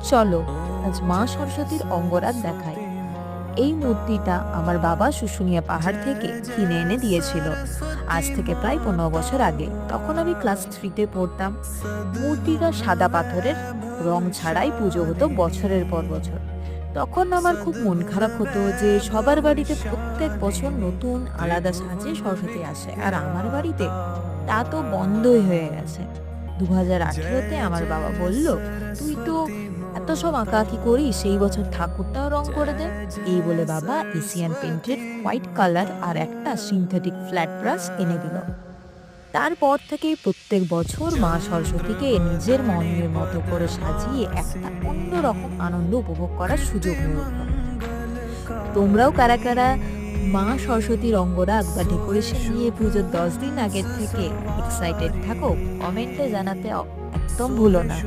চলো আজ মা সরস্বতীর অঙ্গরাগ দেখাই। এই মূর্তিটা আমার বাবা শুশুনিয়া পাহাড় থেকে কিনে এনে দিয়েছিল আজ থেকে প্রায় 15 বছর আগে। তখন আমি ক্লাস 3-তে পড়তাম। মূর্তিটা সাদা পাথরের, রং ছাড়াই পুজো হতো বছরের পর বছর। তখন আমার খুব মন খারাপ হতো যে সবার বাড়িতে প্রত্যেক বছর নতুন আলাদা সাজে সরস্বতী আসে, আর আমার বাড়িতে তা তো বন্ধই হয়ে গেছে। 2018-তে আমার বাবা বলল, তুই তো এত সব আঁকাআঁকি করিস, সেই বছর ঠাকুরটাও রং করে দে। এই বলে বাবা এশিয়ান পেন্টের হোয়াইট কালার আর একটা সিনথেটিক ফ্ল্যাট ব্রাশ এনে দিল। তারপর থেকে প্রত্যেক বছর মা সরস্বতীকে নিজের মনের মতো করে সাজিয়ে একটা অন্যরকম আনন্দ উপভোগ করার সুযোগ হয়ে উঠল। তোমরাও কারা কারা মা সরস্বতীর অঙ্গরাগ বা ডেকোরেশন নিয়ে পুজোর 10 দিন আগের থেকে এক্সাইটেড থাকো, কমেন্টে জানাতে একদম ভুলো না।